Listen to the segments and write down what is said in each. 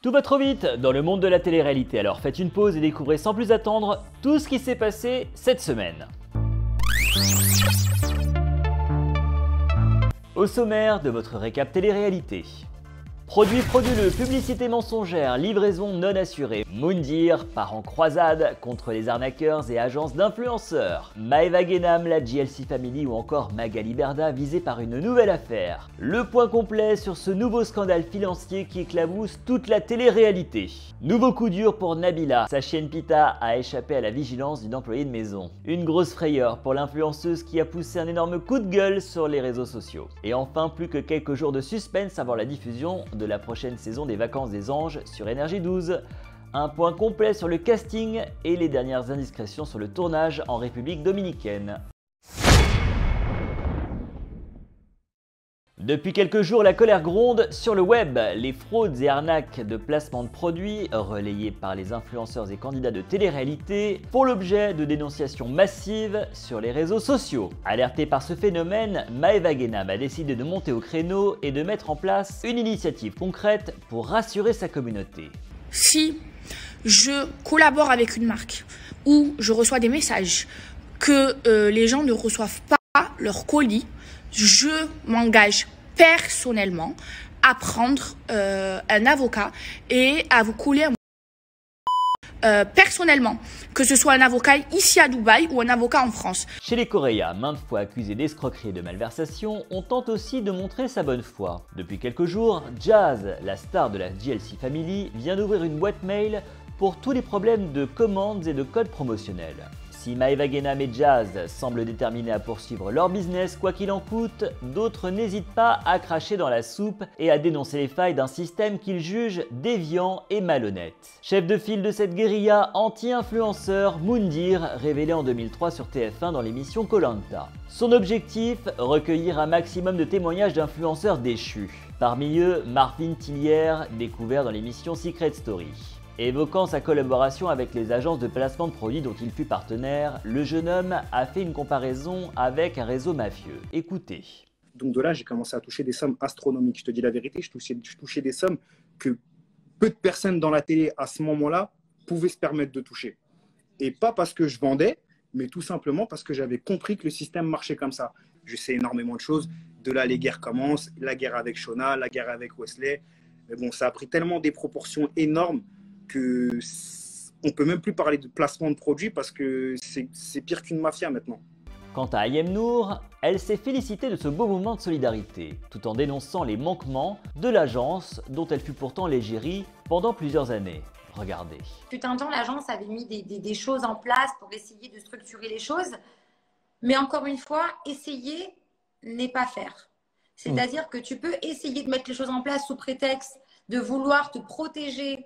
Tout va trop vite dans le monde de la télé-réalité, alors faites une pause et découvrez sans plus attendre tout ce qui s'est passé cette semaine. Au sommaire de votre récap télé-réalité. Produit frauduleux, publicité mensongère, livraison non assurée. Moundir part en croisade contre les arnaqueurs et agences d'influenceurs. Maeva Guénam, la JLC Family ou encore Magali Berda visés par une nouvelle affaire. Le point complet sur ce nouveau scandale financier qui éclabousse toute la télé-réalité. Nouveau coup dur pour Nabila. Sa chienne Pita a échappé à la vigilance d'une employée de maison. Une grosse frayeur pour l'influenceuse qui a poussé un énorme coup de gueule sur les réseaux sociaux. Et enfin, plus que quelques jours de suspense avant la diffusion de la prochaine saison des Vacances des Anges sur Énergie 12. Un point complet sur le casting et les dernières indiscrétions sur le tournage en République dominicaine. Depuis quelques jours, la colère gronde sur le web. Les fraudes et arnaques de placement de produits, relayées par les influenceurs et candidats de télé-réalité, font l'objet de dénonciations massives sur les réseaux sociaux. Alertée par ce phénomène, Maeva Guénam a décidé de monter au créneau et de mettre en place une initiative concrète pour rassurer sa communauté. Si je collabore avec une marque ou je reçois des messages que les gens ne reçoivent pas leur colis, je m'engage personnellement à prendre un avocat et à vous couler personnellement, que ce soit un avocat ici à Dubaï ou un avocat en France. Chez les Correa, maintes fois accusé d'escroquerie et de malversation, on tente aussi de montrer sa bonne foi. Depuis quelques jours, Jazz, la star de la JLC Family, vient d'ouvrir une boîte mail pour tous les problèmes de commandes et de codes promotionnels. Si Maeva Guénam et Jazz semblent déterminés à poursuivre leur business quoi qu'il en coûte, d'autres n'hésitent pas à cracher dans la soupe et à dénoncer les failles d'un système qu'ils jugent déviant et malhonnête. Chef de file de cette guérilla anti-influenceur, Moundir, révélé en 2003 sur TF1 dans l'émission Koh Lanta. Son objectif, recueillir un maximum de témoignages d'influenceurs déchus. Parmi eux, Marvin Tillière, découvert dans l'émission Secret Story. Évoquant sa collaboration avec les agences de placement de produits dont il fut partenaire, le jeune homme a fait une comparaison avec un réseau mafieux. Écoutez. Donc de là, j'ai commencé à toucher des sommes astronomiques. Je te dis la vérité, je touchais des sommes que peu de personnes dans la télé à ce moment-là pouvaient se permettre de toucher. Et pas parce que je vendais, mais tout simplement parce que j'avais compris que le système marchait comme ça. Je sais énormément de choses. De là, les guerres commencent, la guerre avec Shona, la guerre avec Wesley. Mais bon, ça a pris tellement des proportions énormes que on ne peut même plus parler de placement de produits parce que c'est pire qu'une mafia maintenant. Quant à Ayem Nour, elle s'est félicitée de ce beau moment de solidarité, tout en dénonçant les manquements de l'agence dont elle fut pourtant l'égérie pendant plusieurs années. Regardez. Fut un temps, l'agence avait mis des choses en place pour essayer de structurer les choses, mais encore une fois, essayer n'est pas faire. C'est-à-dire que tu peux essayer de mettre les choses en place sous prétexte de vouloir te protéger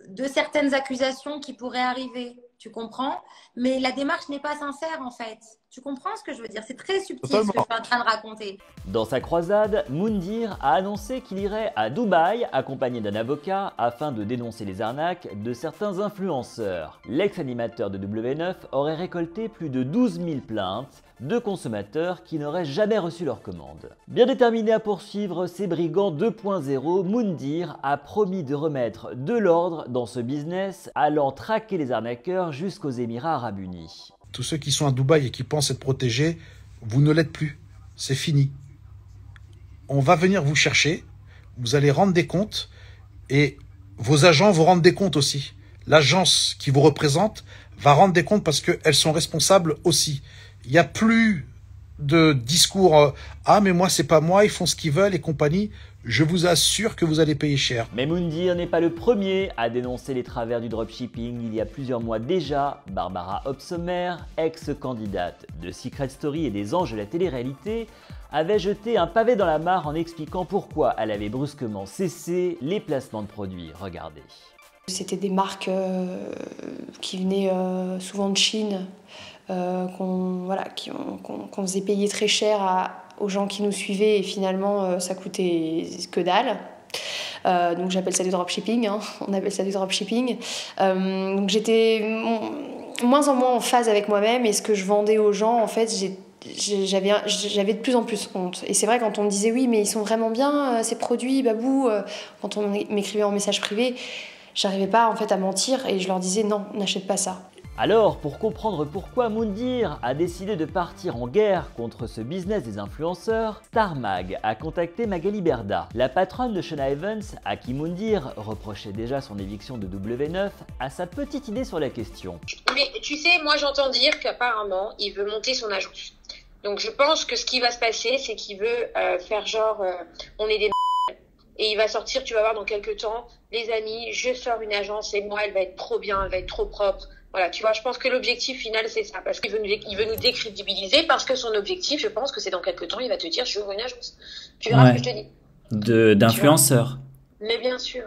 de certaines accusations qui pourraient arriver, tu comprends? Mais la démarche n'est pas sincère en fait. Tu comprends ce que je veux dire? C'est très subtil ce que je suis en train de raconter. Dans sa croisade, Moundir a annoncé qu'il irait à Dubaï accompagné d'un avocat afin de dénoncer les arnaques de certains influenceurs. L'ex-animateur de W9 aurait récolté plus de 12 000 plaintes de consommateurs qui n'auraient jamais reçu leur commande. Bien déterminé à poursuivre ces brigands 2.0, Moundir a promis de remettre de l'ordre dans ce business, allant traquer les arnaqueurs jusqu'aux Émirats Arabes Unis. Tous ceux qui sont à Dubaï et qui pensent être protégés, vous ne l'êtes plus. C'est fini. On va venir vous chercher, vous allez rendre des comptes et vos agents vont rendre des comptes aussi. L'agence qui vous représente va rendre des comptes parce qu'elles sont responsables aussi. Il n'y a plus de discours « Ah, mais moi, c'est pas moi, ils font ce qu'ils veulent et compagnie ». Je vous assure que vous allez payer cher. Mais Moundir n'est pas le premier à dénoncer les travers du dropshipping. Il y a plusieurs mois déjà, Barbara Hobsommer, ex-candidate de Secret Story et des Anges de la télé-réalité, avait jeté un pavé dans la mare en expliquant pourquoi elle avait brusquement cessé les placements de produits. Regardez. C'était des marques qui venaient souvent de Chine, qu'on faisait payer très cher aux gens qui nous suivaient et finalement ça coûtait que dalle. Donc j'appelle ça du dropshipping, hein. On appelle ça du dropshipping. Donc j'étais moins en moins en phase avec moi-même et ce que je vendais aux gens, en fait, j'avais de plus en plus honte. Et c'est vrai, quand on me disait oui, mais ils sont vraiment bien, ces produits, Babou, quand on m'écrivait en message privé, j'arrivais pas en fait à mentir et je leur disais non, n'achète pas ça. Alors, pour comprendre pourquoi Moundir a décidé de partir en guerre contre ce business des influenceurs, Star Mag a contacté Magali Berda, la patronne de Shana Evans, à qui Moundir reprochait déjà son éviction de W9, a sa petite idée sur la question. Mais tu sais, moi j'entends dire qu'apparemment, il veut monter son agence. Donc je pense que ce qui va se passer, c'est qu'il veut faire genre, on est des et il va sortir, tu vas voir dans quelques temps, les amis, je sors une agence et moi, elle va être trop bien, elle va être trop propre. Voilà, tu vois, je pense que l'objectif final, c'est ça. Parce qu'il veut nous décrédibiliser, parce que son objectif, je pense que c'est dans quelques temps, il va te dire, je veux une agence. Tu verras ce que je te dis. D'influenceurs. Mais bien sûr.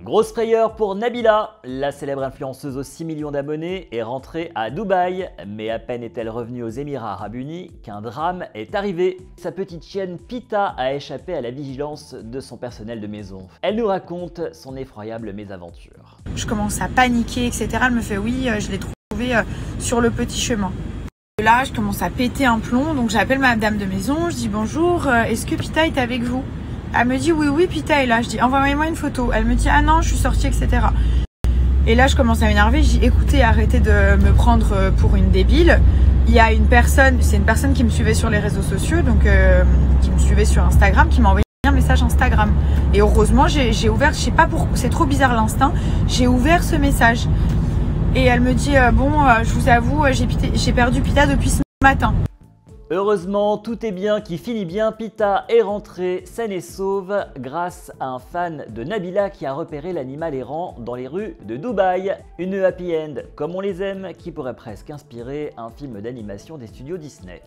Grosse frayeur pour Nabila, la célèbre influenceuse aux 6 millions d'abonnés est rentrée à Dubaï, mais à peine est-elle revenue aux Émirats Arabes Unis qu'un drame est arrivé. Sa petite chienne Pita a échappé à la vigilance de son personnel de maison. Elle nous raconte son effroyable mésaventure. Je commence à paniquer, etc. Elle me fait oui, je l'ai trouvé sur le petit chemin. Là, je commence à péter un plomb, donc j'appelle ma dame de maison, je dis bonjour, est-ce que Pita est avec vous ? Elle me dit oui, Pita est là. Je dis envoyez-moi une photo. Elle me dit ah non, je suis sortie, etc. Et là, je commence à m'énerver. Je dis écoutez, arrêtez de me prendre pour une débile. Il y a une personne, c'est une personne qui me suivait sur les réseaux sociaux, donc qui me suivait sur Instagram, qui m'a envoyé un message Instagram. Et heureusement, j'ai ouvert, je sais pas pourquoi, c'est trop bizarre l'instinct, j'ai ouvert ce message. Et elle me dit je vous avoue, j'ai perdu Pita depuis ce matin. Heureusement, tout est bien qui finit bien, Pita est rentrée saine et sauve grâce à un fan de Nabila qui a repéré l'animal errant dans les rues de Dubaï. Une happy end comme on les aime qui pourrait presque inspirer un film d'animation des studios Disney.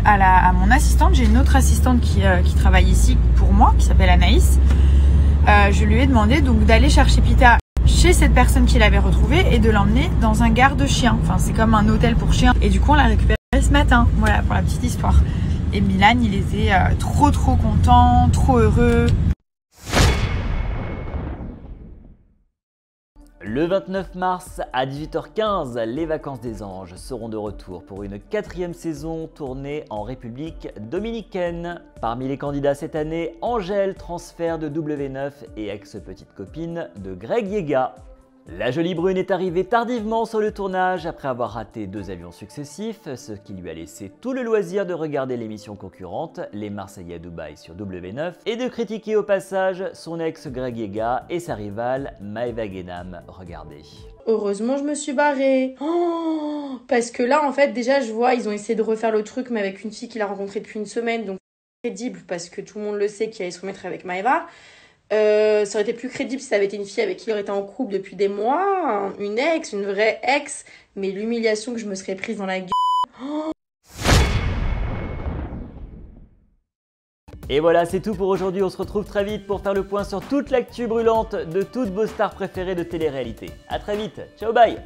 À mon assistante, j'ai une autre assistante qui travaille ici pour moi, qui s'appelle Anaïs. Je lui ai demandé donc d'aller chercher Pita chez cette personne qui l'avait retrouvée et de l'emmener dans un garde-chien. Enfin, c'est comme un hôtel pour chiens. Et du coup, on l'a récupéré ce matin, voilà pour la petite histoire. Et Milan, il était trop content, trop heureux. Le 29 mars à 18h15, les Vacances des Anges seront de retour pour une 4e saison tournée en République dominicaine. Parmi les candidats cette année, Angèle, transfert de W9 et ex-petite copine de Greg Yega. La jolie brune est arrivée tardivement sur le tournage après avoir raté 2 avions successifs, ce qui lui a laissé tout le loisir de regarder l'émission concurrente, Les Marseillais à Dubaï sur W9, et de critiquer au passage son ex Greg Yega et sa rivale Maëva Guénam. Regardez. Heureusement, je me suis barrée. Oh, parce que là, en fait, déjà, je vois, ils ont essayé de refaire le truc, mais avec une fille qu'il a rencontrée depuis une semaine, donc crédible, parce que tout le monde le sait qu'il allait se remettre avec Maëva. Ça aurait été plus crédible si ça avait été une fille avec qui il aurait été en couple depuis des mois, une ex, une vraie ex, mais l'humiliation que je me serais prise dans la gueule. Oh. Et voilà, c'est tout pour aujourd'hui. On se retrouve très vite pour faire le point sur toute l'actu brûlante de toutes vos stars préférées de télé-réalité. A très vite, ciao bye.